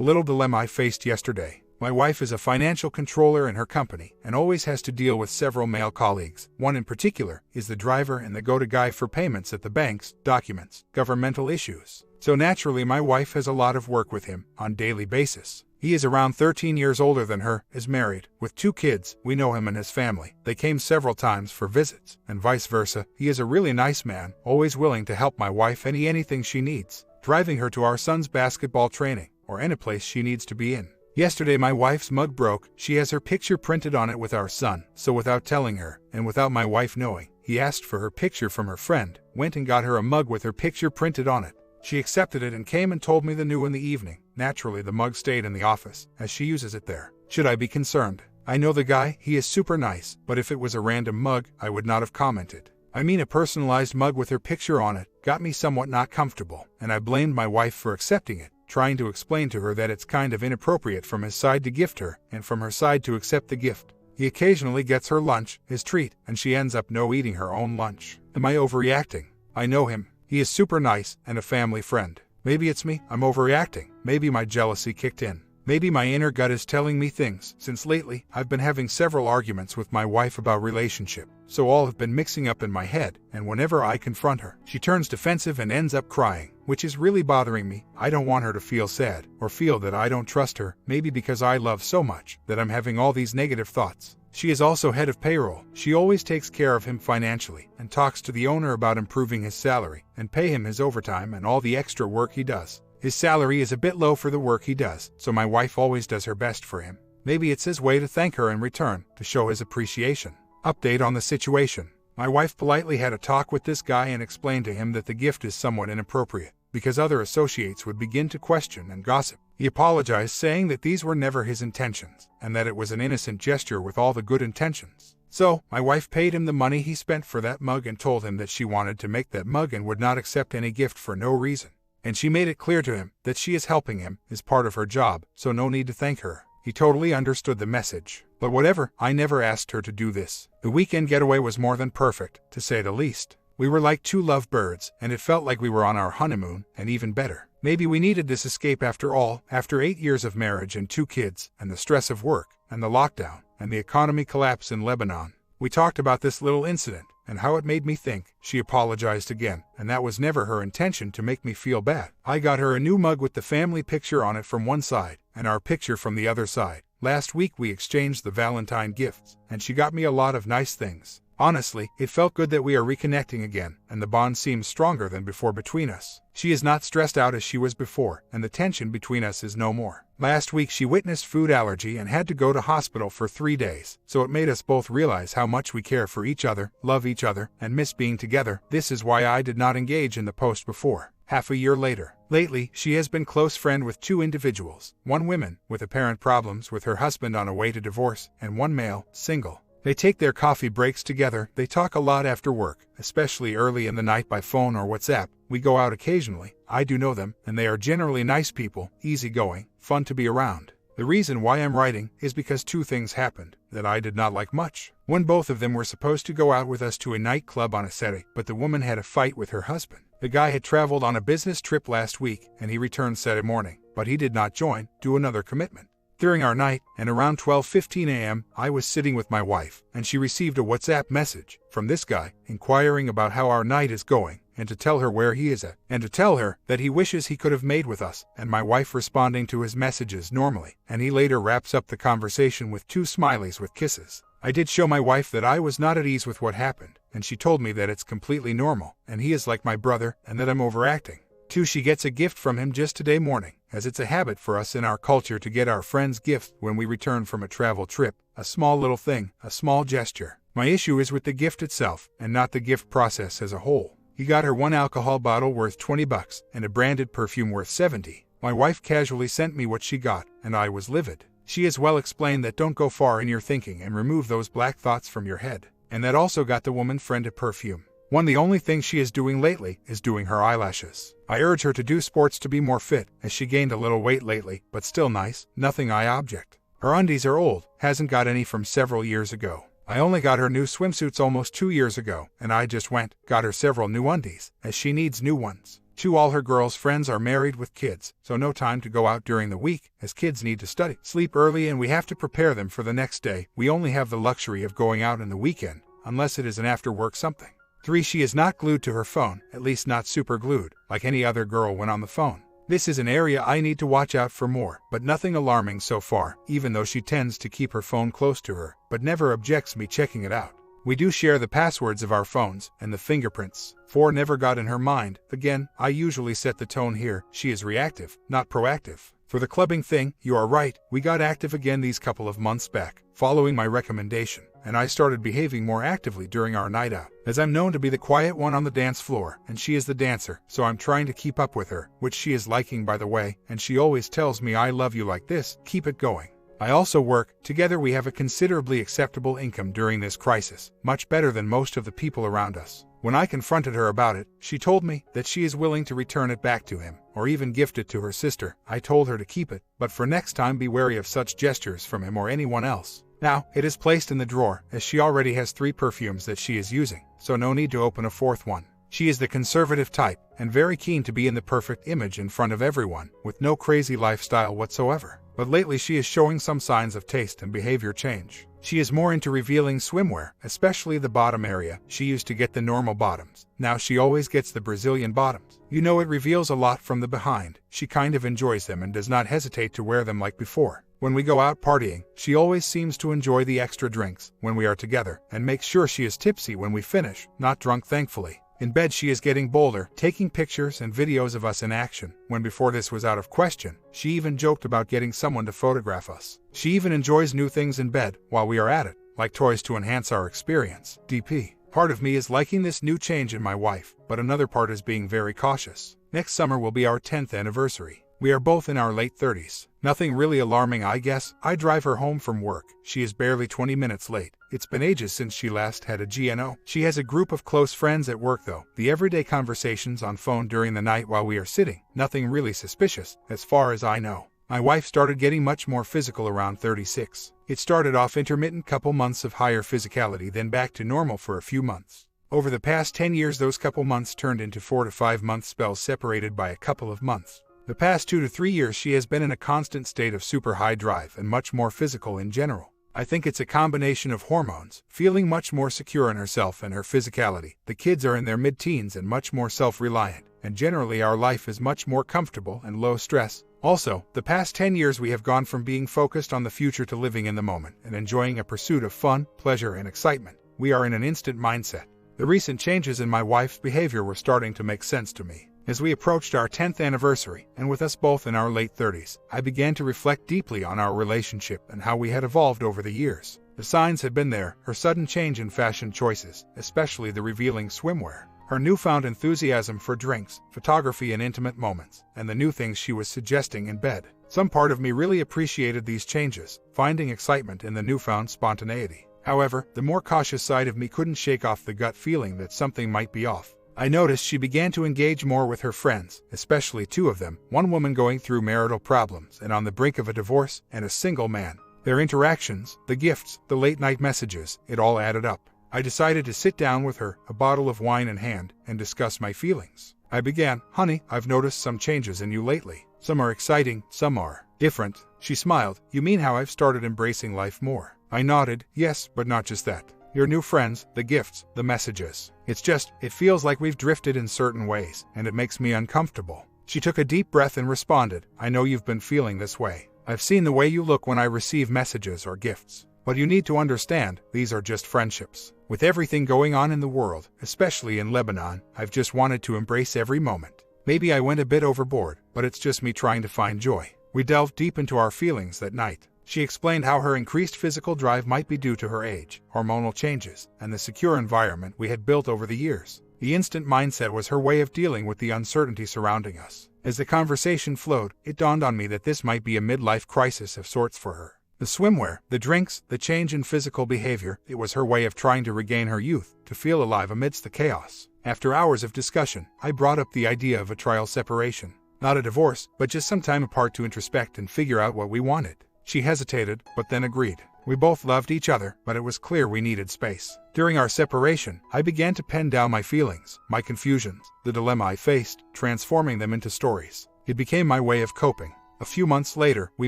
A little dilemma I faced yesterday. My wife is a financial controller in her company and always has to deal with several male colleagues. One in particular is the driver and the go-to guy for payments at the banks, documents, governmental issues. So naturally my wife has a lot of work with him on a daily basis. He is around 13 years older than her, is married, with 2 kids. We know him and his family. They came several times for visits, and vice versa. He is a really nice man, always willing to help my wife anything she needs, driving her to our son's basketball training, or any place she needs to be in. Yesterday my wife's mug broke. She has her picture printed on it with our son, so without telling her, and without my wife knowing, he asked for her picture from her friend, went and got her a mug with her picture printed on it. She accepted it and came and told me the news in the evening. Naturally the mug stayed in the office, as she uses it there. Should I be concerned? I know the guy, he is super nice, but if it was a random mug, I would not have commented. I mean, a personalized mug with her picture on it got me somewhat not comfortable, and I blamed my wife for accepting it, trying to explain to her that it's kind of inappropriate from his side to gift her, and from her side to accept the gift. He occasionally gets her lunch, his treat, and she ends up eating her own lunch. Am I overreacting? I know him. He is super nice and a family friend. Maybe it's me, I'm overreacting. Maybe my jealousy kicked in. Maybe my inner gut is telling me things, since lately I've been having several arguments with my wife about relationship, so all have been mixing up in my head, and whenever I confront her, she turns defensive and ends up crying, which is really bothering me. I don't want her to feel sad, or feel that I don't trust her, maybe because I love so much, that I'm having all these negative thoughts. She is also head of payroll. She always takes care of him financially, and talks to the owner about improving his salary, and pay him his overtime and all the extra work he does. His salary is a bit low for the work he does, so my wife always does her best for him. Maybe it's his way to thank her in return, to show his appreciation. Update on the situation. My wife politely had a talk with this guy and explained to him that the gift is somewhat inappropriate, because other associates would begin to question and gossip. He apologized, saying that these were never his intentions, and that it was an innocent gesture with all the good intentions. So, my wife paid him the money he spent for that mug and told him that she wanted to make that mug and would not accept any gift for no reason. And she made it clear to him that she is helping him, is part of her job, so no need to thank her. He totally understood the message. But whatever, I never asked her to do this. The weekend getaway was more than perfect, to say the least. We were like 2 lovebirds, and it felt like we were on our honeymoon, and even better. Maybe we needed this escape after all, after 8 years of marriage and 2 kids, and the stress of work, and the lockdown, and the economy collapse in Lebanon. We talked about this little incident, and how it made me think. She apologized again, and that was never her intention to make me feel bad. I got her a new mug with the family picture on it from one side, and our picture from the other side. Last week we exchanged the Valentine gifts, and she got me a lot of nice things. Honestly, it felt good that we are reconnecting again, and the bond seems stronger than before between us. She is not stressed out as she was before, and the tension between us is no more. Last week she witnessed food allergy and had to go to hospital for 3 days, so it made us both realize how much we care for each other, love each other, and miss being together. This is why I did not engage in the post before. Half a year later. Lately, she has been close friend with 2 individuals, one woman, with apparent problems with her husband on a way to divorce, and one male, single. They take their coffee breaks together, they talk a lot after work, especially early in the night by phone or WhatsApp. We go out occasionally. I do know them, and they are generally nice people, easygoing, fun to be around. The reason why I'm writing is because 2 things happened that I did not like much. When both of them were supposed to go out with us to a nightclub on a Saturday, but the woman had a fight with her husband. The guy had traveled on a business trip last week, and he returned Saturday morning, but he did not do another commitment. During our night, and around 12:15 a.m., I was sitting with my wife, and she received a WhatsApp message from this guy, inquiring about how our night is going, and to tell her where he is at, and to tell her that he wishes he could have made with us, and my wife responding to his messages normally, and he later wraps up the conversation with 2 smileys with kisses. I did show my wife that I was not at ease with what happened, and she told me that it's completely normal, and he is like my brother, and that I'm overacting. 2. She gets a gift from him just today morning, as it's a habit for us in our culture to get our friends gifts when we return from a travel trip, a small little thing, a small gesture. My issue is with the gift itself, and not the gift process as a whole. He got her 1 alcohol bottle worth $20, and a branded perfume worth $70. My wife casually sent me what she got, and I was livid. She as well explained that don't go far in your thinking and remove those black thoughts from your head, and that also got the woman friend a perfume. The only thing she is doing lately is doing her eyelashes. I urge her to do sports to be more fit, as she gained a little weight lately, but still nice, nothing I object. Her undies are old, hasn't got any from several years ago. I only got her new swimsuits almost 2 years ago, and I just got her several new undies, as she needs new ones. 2. All her girls' friends are married with kids, so no time to go out during the week, as kids need to study, sleep early, and we have to prepare them for the next day. We only have the luxury of going out in the weekend, unless it is an after-work something. 3. She is not glued to her phone, at least not super glued, like any other girl when on the phone. This is an area I need to watch out for more, but nothing alarming so far, even though she tends to keep her phone close to her, but never objects me checking it out. We do share the passwords of our phones and the fingerprints. 4. Never got in her mind. Again, I usually set the tone here. She is reactive, not proactive. For the clubbing thing, you are right, we got active again these couple of months back, following my recommendation, and I started behaving more actively during our night out, as I'm known to be the quiet one on the dance floor, and she is the dancer, so I'm trying to keep up with her, which she is liking by the way, and she always tells me I love you like this, keep it going. I also work. Together we have a considerably acceptable income during this crisis, much better than most of the people around us. When I confronted her about it, she told me that she is willing to return it back to him, or even gift it to her sister. I told her to keep it, but for next time be wary of such gestures from him or anyone else. Now, it is placed in the drawer, as she already has 3 perfumes that she is using, so no need to open a 4th one. She is the conservative type, and very keen to be in the perfect image in front of everyone, with no crazy lifestyle whatsoever. But lately she is showing some signs of taste and behavior change. She is more into revealing swimwear, especially the bottom area. She used to get the normal bottoms. Now she always gets the Brazilian bottoms. You know, it reveals a lot from the behind. She kind of enjoys them and does not hesitate to wear them like before. When we go out partying, she always seems to enjoy the extra drinks when we are together, and makes sure she is tipsy when we finish, not drunk thankfully. In bed she is getting bolder, taking pictures and videos of us in action, when before this was out of question. She even joked about getting someone to photograph us. She even enjoys new things in bed while we are at it, like toys to enhance our experience. DP. Part of me is liking this new change in my wife, but another part is being very cautious. Next summer will be our 10th anniversary. We are both in our late 30s. Nothing really alarming, I guess. I drive her home from work. She is barely 20 minutes late. It's been ages since she last had a GNO. She has a group of close friends at work though. The everyday conversations on phone during the night while we are sitting. Nothing really suspicious, as far as I know. My wife started getting much more physical around 36. It started off intermittent couple months of higher physicality, then back to normal for a few months. Over the past 10 years those couple months turned into 4 to 5 month spells separated by a couple of months. The past 2 to 3 years she has been in a constant state of super high drive and much more physical in general. I think it's a combination of hormones, feeling much more secure in herself and her physicality. The kids are in their mid-teens and much more self-reliant, and generally our life is much more comfortable and low stress. Also, the past 10 years we have gone from being focused on the future to living in the moment and enjoying a pursuit of fun, pleasure, and excitement. We are in an instant mindset. The recent changes in my wife's behavior were starting to make sense to me. As we approached our 10th anniversary, and with us both in our late 30s, I began to reflect deeply on our relationship and how we had evolved over the years. The signs had been there, her sudden change in fashion choices, especially the revealing swimwear, her newfound enthusiasm for drinks, photography and intimate moments, and the new things she was suggesting in bed. Some part of me really appreciated these changes, finding excitement in the newfound spontaneity. However, the more cautious side of me couldn't shake off the gut feeling that something might be off. I noticed she began to engage more with her friends, especially 2 of them, one woman going through marital problems and on the brink of a divorce, and a single man. Their interactions, the gifts, the late-night messages, it all added up. I decided to sit down with her, a bottle of wine in hand, and discuss my feelings. I began, "Honey, I've noticed some changes in you lately. Some are exciting, some are different." She smiled. "You mean how I've started embracing life more?" I nodded, "Yes, but not just that. Your new friends, the gifts, the messages. It's just, it feels like we've drifted in certain ways, and it makes me uncomfortable." She took a deep breath and responded, "I know you've been feeling this way. I've seen the way you look when I receive messages or gifts. But you need to understand, these are just friendships. With everything going on in the world, especially in Lebanon, I've just wanted to embrace every moment. Maybe I went a bit overboard, but it's just me trying to find joy." We delved deep into our feelings that night. She explained how her increased physical drive might be due to her age, hormonal changes, and the secure environment we had built over the years. The instant mindset was her way of dealing with the uncertainty surrounding us. As the conversation flowed, it dawned on me that this might be a midlife crisis of sorts for her. The swimwear, the drinks, the change in physical behavior, it was her way of trying to regain her youth, to feel alive amidst the chaos. After hours of discussion, I brought up the idea of a trial separation. Not a divorce, but just some time apart to introspect and figure out what we wanted. She hesitated, but then agreed. We both loved each other, but it was clear we needed space. During our separation, I began to pen down my feelings, my confusions, the dilemma I faced, transforming them into stories. It became my way of coping. A few months later, we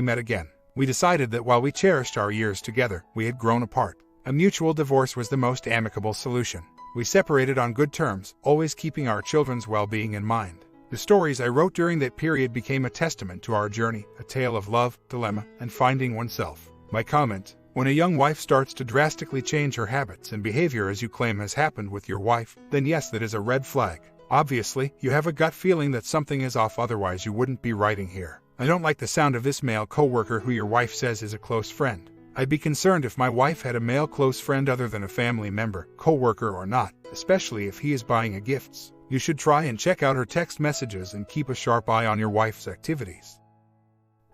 met again. We decided that while we cherished our years together, we had grown apart. A mutual divorce was the most amicable solution. We separated on good terms, always keeping our children's well-being in mind. The stories I wrote during that period became a testament to our journey, a tale of love, dilemma, and finding oneself. My comment: when a young wife starts to drastically change her habits and behavior as you claim has happened with your wife, then yes, that is a red flag. Obviously, you have a gut feeling that something is off, otherwise you wouldn't be writing here. I don't like the sound of this male coworker who your wife says is a close friend. I'd be concerned if my wife had a male close friend other than a family member, coworker or not, especially if he is buying her gifts. You should try and check out her text messages and keep a sharp eye on your wife's activities.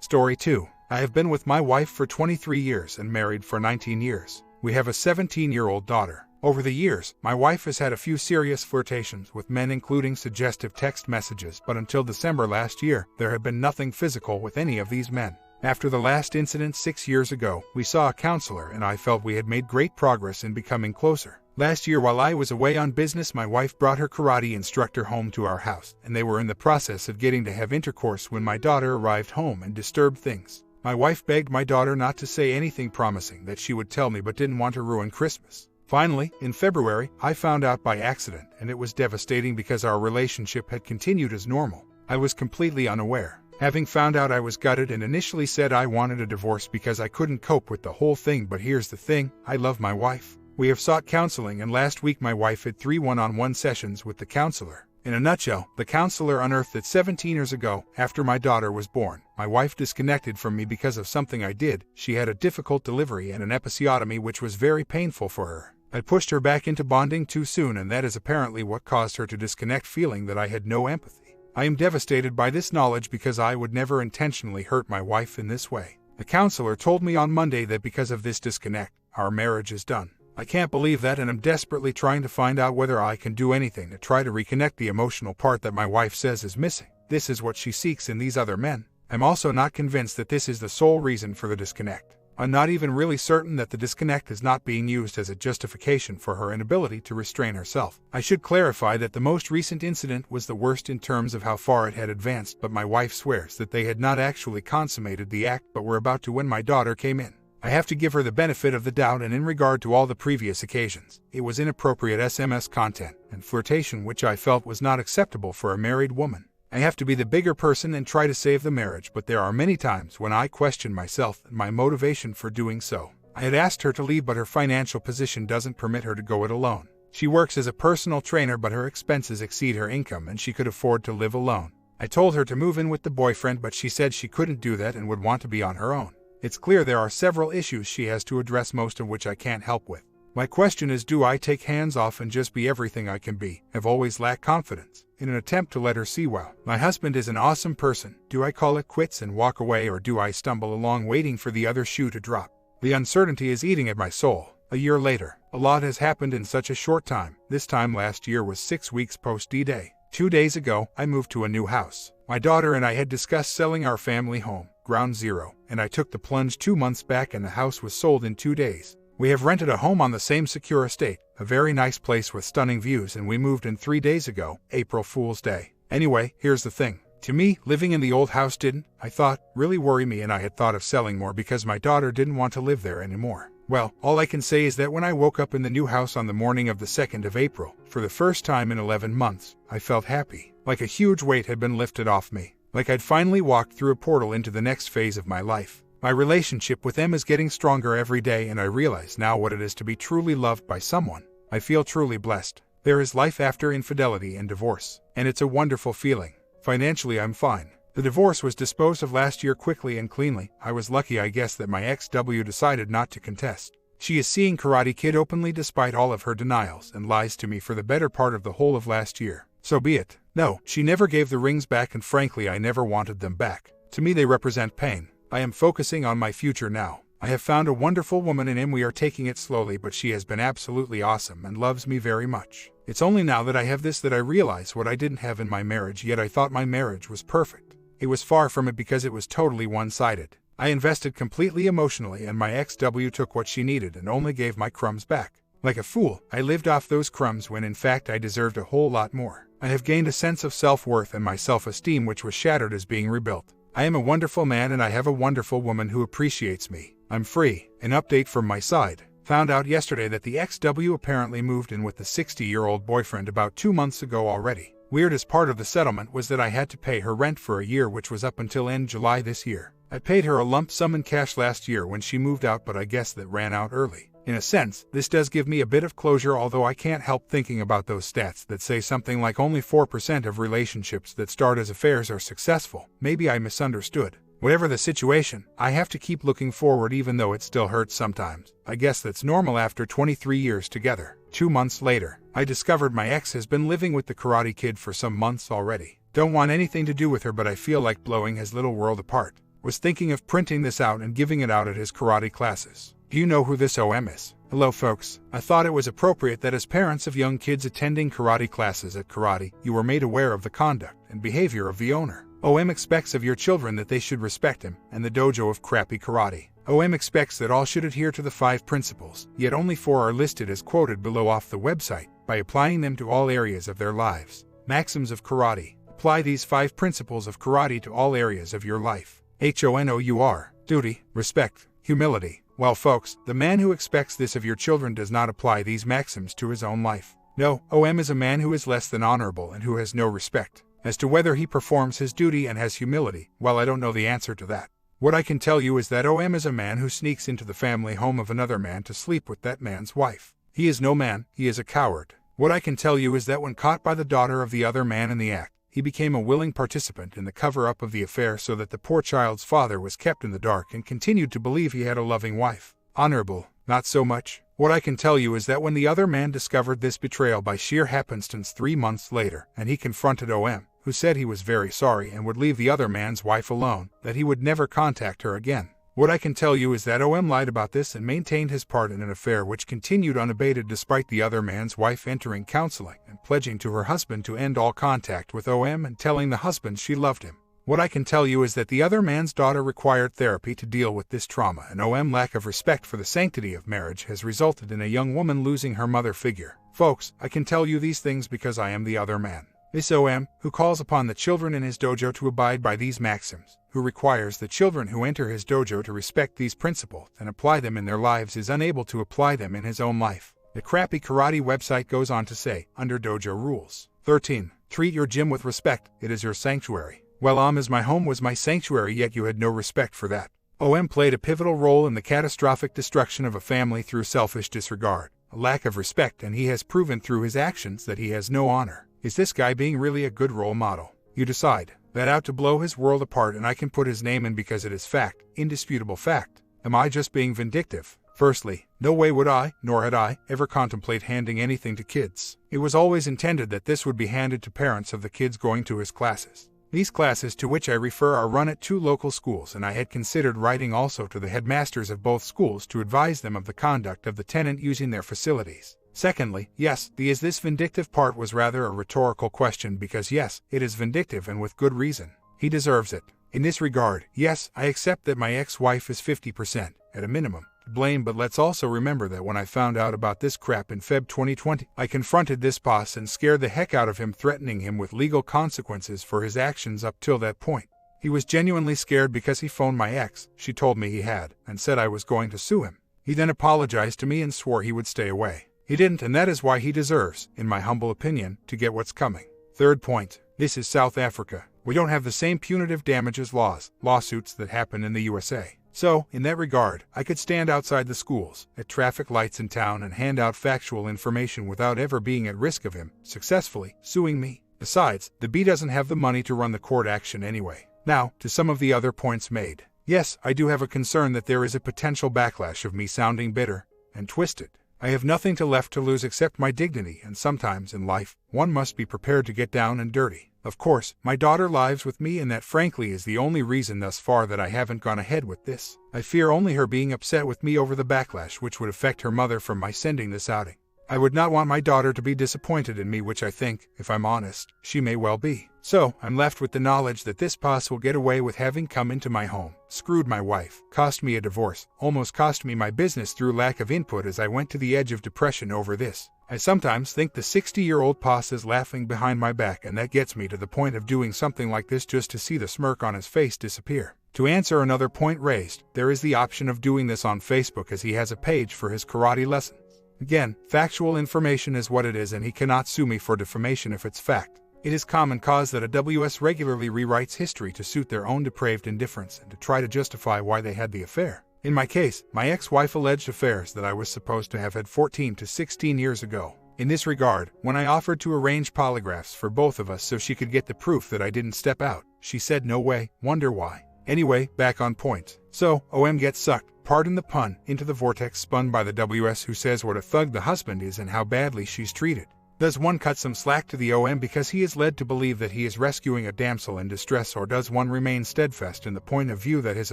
Story 2. I have been with my wife for 23 years and married for 19 years. We have a 17-year-old daughter. Over the years, my wife has had a few serious flirtations with men, including suggestive text messages, but until December last year, there had been nothing physical with any of these men. After the last incident 6 years ago, we saw a counselor and I felt we had made great progress in becoming closer. Last year, while I was away on business, my wife brought her karate instructor home to our house, and they were in the process of getting to have intercourse when my daughter arrived home and disturbed things. My wife begged my daughter not to say anything, promising that she would tell me, but didn't want to ruin Christmas. Finally, in February, I found out by accident, and it was devastating because our relationship had continued as normal. I was completely unaware. Having found out, I was gutted and initially said I wanted a divorce because I couldn't cope with the whole thing, but here's the thing: I love my wife. We have sought counseling, and last week my wife had 3 one-on-one sessions with the counselor. In a nutshell, the counselor unearthed that 17 years ago, after my daughter was born, my wife disconnected from me because of something I did. She had a difficult delivery and an episiotomy, which was very painful for her. I pushed her back into bonding too soon, and that is apparently what caused her to disconnect, feeling that I had no empathy. I am devastated by this knowledge because I would never intentionally hurt my wife in this way. The counselor told me on Monday that because of this disconnect, our marriage is done. I can't believe that, and I'm desperately trying to find out whether I can do anything to try to reconnect the emotional part that my wife says is missing. This is what she seeks in these other men. I'm also not convinced that this is the sole reason for the disconnect. I'm not even really certain that the disconnect is not being used as a justification for her inability to restrain herself. I should clarify that the most recent incident was the worst in terms of how far it had advanced, but my wife swears that they had not actually consummated the act but were about to when my daughter came in. I have to give her the benefit of the doubt, and in regard to all the previous occasions, it was inappropriate SMS content and flirtation which I felt was not acceptable for a married woman. I have to be the bigger person and try to save the marriage, but there are many times when I question myself and my motivation for doing so. I had asked her to leave, but her financial position doesn't permit her to go it alone. She works as a personal trainer, but her expenses exceed her income and she could afford to live alone. I told her to move in with the boyfriend, but she said she couldn't do that and would want to be on her own. It's clear there are several issues she has to address, most of which I can't help with. My question is, do I take hands off and just be everything I can be? I've always lacked confidence. In an attempt to let her see, well, my husband is an awesome person, do I call it quits and walk away, or do I stumble along waiting for the other shoe to drop? The uncertainty is eating at my soul. A year later, a lot has happened in such a short time. This time last year was 6 weeks post D-Day. 2 days ago, I moved to a new house. My daughter and I had discussed selling our family home, Ground Zero, and I took the plunge 2 months back and the house was sold in 2 days. We have rented a home on the same secure estate, a very nice place with stunning views, and we moved in 3 days ago, April Fool's Day. Anyway, here's the thing. To me, living in the old house didn't, I thought, really worry me, and I had thought of selling more because my daughter didn't want to live there anymore. Well, all I can say is that when I woke up in the new house on the morning of the 2nd of April, for the first time in 11 months, I felt happy, like a huge weight had been lifted off me, like I'd finally walked through a portal into the next phase of my life. My relationship with them is getting stronger every day, and I realize now what it is to be truly loved by someone. I feel truly blessed. There is life after infidelity and divorce, and it's a wonderful feeling. Financially, I'm fine. The divorce was disposed of last year quickly and cleanly. I was lucky, I guess, that my ex-W decided not to contest. She is seeing Karate Kid openly despite all of her denials and lies to me for the better part of the whole of last year. So be it. No, she never gave the rings back, and frankly, I never wanted them back. To me, they represent pain. I am focusing on my future now. I have found a wonderful woman in him. We are taking it slowly, but she has been absolutely awesome and loves me very much. It's only now that I have this that I realize what I didn't have in my marriage, yet I thought my marriage was perfect. It was far from it because it was totally one-sided. I invested completely emotionally and my ex-W took what she needed and only gave my crumbs back. Like a fool, I lived off those crumbs when in fact I deserved a whole lot more. I have gained a sense of self-worth and my self-esteem which was shattered is being rebuilt. I am a wonderful man and I have a wonderful woman who appreciates me. I'm free. An update from my side. Found out yesterday that the ex-W apparently moved in with the 60-year-old boyfriend about 2 months ago already. Weird as part of the settlement was that I had to pay her rent for a year which was up until end July this year. I paid her a lump sum in cash last year when she moved out but I guess that ran out early. In a sense, this does give me a bit of closure although I can't help thinking about those stats that say something like only 4% of relationships that start as affairs are successful. Maybe I misunderstood. Whatever the situation, I have to keep looking forward even though it still hurts sometimes. I guess that's normal after 23 years together. 2 months later, I discovered my ex has been living with the Karate Kid for some months already. Don't want anything to do with her but I feel like blowing his little world apart. Was thinking of printing this out and giving it out at his karate classes. Do you know who this OM is? Hello folks, I thought it was appropriate that as parents of young kids attending karate classes at karate, you were made aware of the conduct and behavior of the owner. OM expects of your children that they should respect him and the dojo of crappy karate. OM expects that all should adhere to the 5 principles, yet only 4 are listed as quoted below off the website, by applying them to all areas of their lives. Maxims of karate. Apply these 5 principles of karate to all areas of your life. HONOUR. Duty, respect, humility. Well folks, the man who expects this of your children does not apply these maxims to his own life. No, OM is a man who is less than honorable and who has no respect. As to whether he performs his duty and has humility, well I don't know the answer to that. What I can tell you is that OM is a man who sneaks into the family home of another man to sleep with that man's wife. He is no man, he is a coward. What I can tell you is that when caught by the daughter of the other man in the act, he became a willing participant in the cover-up of the affair so that the poor child's father was kept in the dark and continued to believe he had a loving wife. Honorable, not so much. What I can tell you is that when the other man discovered this betrayal by sheer happenstance 3 months later, and he confronted OM, who said he was very sorry and would leave the other man's wife alone, that he would never contact her again. What I can tell you is that OM lied about this and maintained his part in an affair which continued unabated despite the other man's wife entering counseling and pledging to her husband to end all contact with OM and telling the husband she loved him. What I can tell you is that the other man's daughter required therapy to deal with this trauma and OM's lack of respect for the sanctity of marriage has resulted in a young woman losing her mother figure. Folks, I can tell you these things because I am the other man. This OM, who calls upon the children in his dojo to abide by these maxims, who requires the children who enter his dojo to respect these principles and apply them in their lives is unable to apply them in his own life. The crappy karate website goes on to say, under dojo rules. 13. Treat your gym with respect, it is your sanctuary. Well, as my home was my sanctuary yet you had no respect for that. OM played a pivotal role in the catastrophic destruction of a family through selfish disregard, a lack of respect, and he has proven through his actions that he has no honor. Is this guy being really a good role model? You decide. That out to blow his world apart and I can put his name in because it is fact, indisputable fact. Am I just being vindictive? Firstly, no way would I, nor had I, ever contemplate handing anything to kids. It was always intended that this would be handed to parents of the kids going to his classes. These classes to which I refer are run at 2 local schools and I had considered writing also to the headmasters of both schools to advise them of the conduct of the tenant using their facilities. Secondly, yes, the is this vindictive part was rather a rhetorical question because yes, it is vindictive and with good reason. He deserves it. In this regard, yes, I accept that my ex-wife is 50%, at a minimum, to blame, but let's also remember that when I found out about this crap in Feb 2020, I confronted this boss and scared the heck out of him, threatening him with legal consequences for his actions up till that point. He was genuinely scared because he phoned my ex, she told me he had, and said I was going to sue him. He then apologized to me and swore he would stay away. He didn't, and that is why he deserves, in my humble opinion, to get what's coming. Third point, this is South Africa. We don't have the same punitive damages lawsuits that happen in the USA. So, in that regard, I could stand outside the schools, at traffic lights in town and hand out factual information without ever being at risk of him, successfully, suing me. Besides, the B doesn't have the money to run the court action anyway. Now, to some of the other points made. Yes, I do have a concern that there is a potential backlash of me sounding bitter and twisted. I have nothing left to lose except my dignity, and sometimes in life, one must be prepared to get down and dirty. Of course, my daughter lives with me and that frankly is the only reason thus far that I haven't gone ahead with this. I fear only her being upset with me over the backlash which would affect her mother from my sending this outing. I would not want my daughter to be disappointed in me, which I think, if I'm honest, she may well be. So, I'm left with the knowledge that this boss will get away with having come into my home, screwed my wife, cost me a divorce, almost cost me my business through lack of input as I went to the edge of depression over this. I sometimes think the 60-year-old boss is laughing behind my back, and that gets me to the point of doing something like this just to see the smirk on his face disappear. To answer another point raised, there is the option of doing this on Facebook, as he has a page for his karate lessons. Again, factual information is what it is, and he cannot sue me for defamation if it's fact. It is common cause that a WS regularly rewrites history to suit their own depraved indifference and to try to justify why they had the affair. In my case, my ex-wife alleged affairs that I was supposed to have had 14 to 16 years ago. In this regard, when I offered to arrange polygraphs for both of us so she could get the proof that I didn't step out, she said no way. Wonder why. Anyway, back on point. So, OM gets sucked, pardon the pun, into the vortex spun by the WS, who says what a thug the husband is and how badly she's treated. Does one cut some slack to the OM because he is led to believe that he is rescuing a damsel in distress, or does one remain steadfast in the point of view that his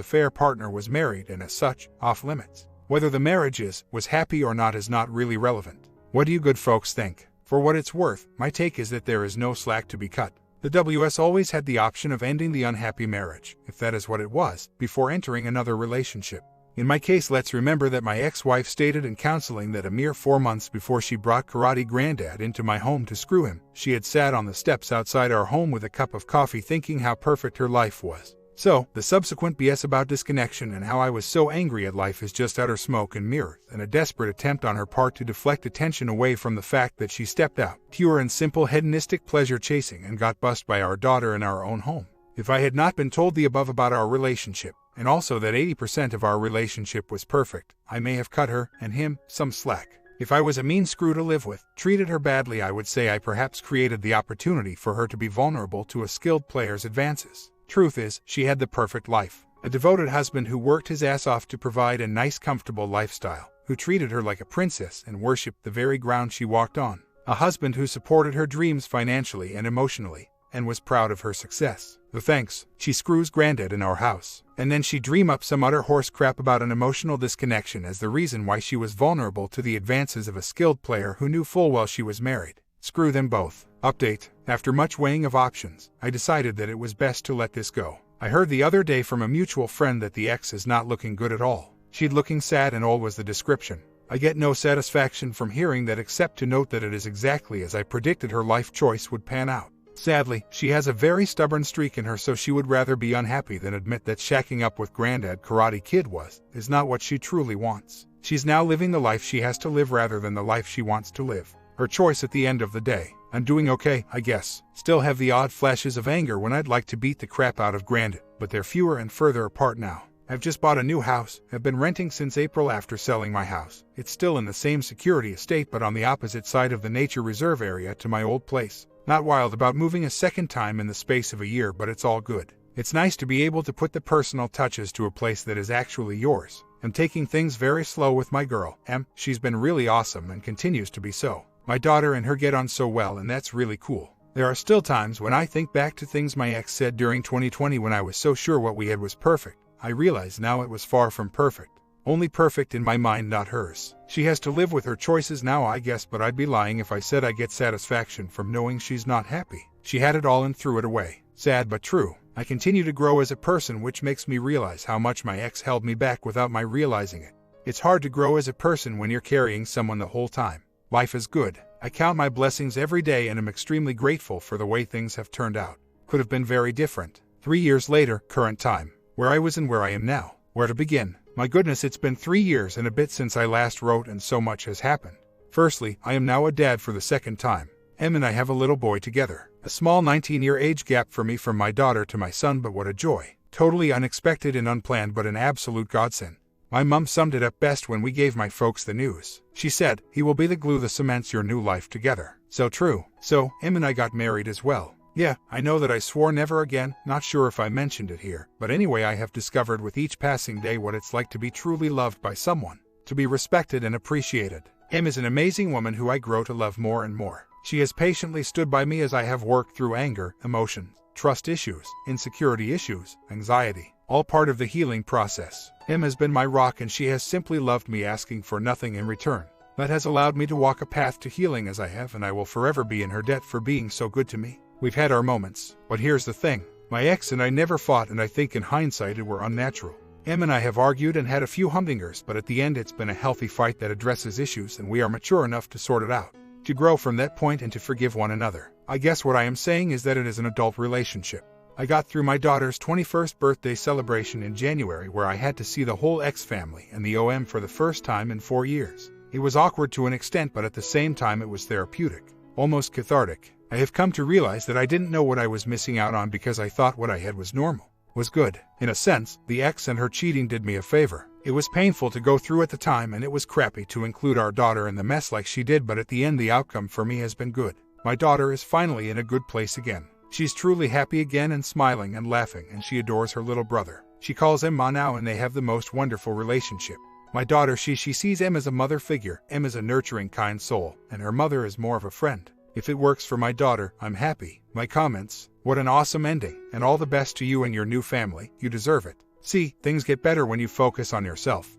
affair partner was married and as such, off limits? Whether the marriage was happy or not is not really relevant. What do you good folks think? For what it's worth, my take is that there is no slack to be cut. The WS always had the option of ending the unhappy marriage, if that is what it was, before entering another relationship. In my case, let's remember that my ex-wife stated in counseling that a mere 4 months before she brought Karate Granddad into my home to screw him, she had sat on the steps outside our home with a cup of coffee thinking how perfect her life was. So, the subsequent BS about disconnection and how I was so angry at life is just utter smoke and mirrors, and a desperate attempt on her part to deflect attention away from the fact that she stepped out, pure and simple hedonistic pleasure chasing, and got bussed by our daughter in our own home. If I had not been told the above about our relationship, and also that 80% of our relationship was perfect, I may have cut her, and him, some slack. If I was a mean screw to live with, treated her badly, I would say I perhaps created the opportunity for her to be vulnerable to a skilled player's advances. Truth is, she had the perfect life. A devoted husband who worked his ass off to provide a nice, comfortable lifestyle, who treated her like a princess and worshipped the very ground she walked on. A husband who supported her dreams financially and emotionally, and was proud of her success. The thanks, she screws Granddad in our house, and then she dream up some utter horse crap about an emotional disconnection as the reason why she was vulnerable to the advances of a skilled player who knew full well she was married. Screw them both. Update. After much weighing of options, I decided that it was best to let this go. I heard the other day from a mutual friend that the ex is not looking good at all. She'd looking sad and all was the description. I get no satisfaction from hearing that except to note that it is exactly as I predicted her life choice would pan out. Sadly, she has a very stubborn streak in her, so she would rather be unhappy than admit that shacking up with Granddad Karate Kid is not what she truly wants. She's now living the life she has to live rather than the life she wants to live. Her choice at the end of the day. I'm doing okay, I guess. Still have the odd flashes of anger when I'd like to beat the crap out of Granddad, but they're fewer and further apart now. I've just bought a new house, have been renting since April after selling my house. It's still in the same security estate but on the opposite side of the nature reserve area to my old place. Not wild about moving a second time in the space of a year, but it's all good. It's nice to be able to put the personal touches to a place that is actually yours. I'm taking things very slow with my girl, Em. She's been really awesome and continues to be so. My daughter and her get on so well, and that's really cool. There are still times when I think back to things my ex said during 2020 when I was so sure what we had was perfect. I realize now it was far from perfect. Only perfect in my mind, not hers. She has to live with her choices now, I guess, but I'd be lying if I said I get satisfaction from knowing she's not happy. She had it all and threw it away. Sad but true. I continue to grow as a person, which makes me realize how much my ex held me back without my realizing it. It's hard to grow as a person when you're carrying someone the whole time. Life is good. I count my blessings every day and am extremely grateful for the way things have turned out. Could have been very different. 3 years later, current time. Where I was and where I am now. Where to begin? My goodness, it's been 3 years and a bit since I last wrote, and so much has happened. Firstly, I am now a dad for the second time. Em and I have a little boy together. A small 19-year age gap for me from my daughter to my son, but what a joy. Totally unexpected and unplanned, but an absolute godsend. My mom summed it up best when we gave my folks the news. She said, "He will be the glue that cements your new life together." So true. So, Em and I got married as well. Yeah, I know that I swore never again, not sure if I mentioned it here, but anyway, I have discovered with each passing day what it's like to be truly loved by someone, to be respected and appreciated. Em is an amazing woman who I grow to love more and more. She has patiently stood by me as I have worked through anger, emotions, trust issues, insecurity issues, anxiety, all part of the healing process. Em has been my rock, and she has simply loved me, asking for nothing in return. That has allowed me to walk a path to healing as I have, and I will forever be in her debt for being so good to me. We've had our moments, but here's the thing. My ex and I never fought, and I think in hindsight it were unnatural. Em and I have argued and had a few humdingers, but at the end it's been a healthy fight that addresses issues, and we are mature enough to sort it out, to grow from that point and to forgive one another. I guess what I am saying is that it is an adult relationship. I got through my daughter's 21st birthday celebration in January, where I had to see the whole ex family and the OM for the first time in 4 years. It was awkward to an extent, but at the same time it was therapeutic, almost cathartic. I have come to realize that I didn't know what I was missing out on because I thought what I had was normal, was good. In a sense, the ex and her cheating did me a favor. It was painful to go through at the time, and it was crappy to include our daughter in the mess like she did, but at the end the outcome for me has been good. My daughter is finally in a good place again. She's truly happy again and smiling and laughing, and she adores her little brother. She calls him Ma now, and they have the most wonderful relationship. My daughter, she sees Em as a mother figure. Em is a nurturing, kind soul, and her mother is more of a friend. If it works for my daughter, I'm happy. My comments: what an awesome ending, and all the best to you and your new family. You deserve it. See, things get better when you focus on yourself.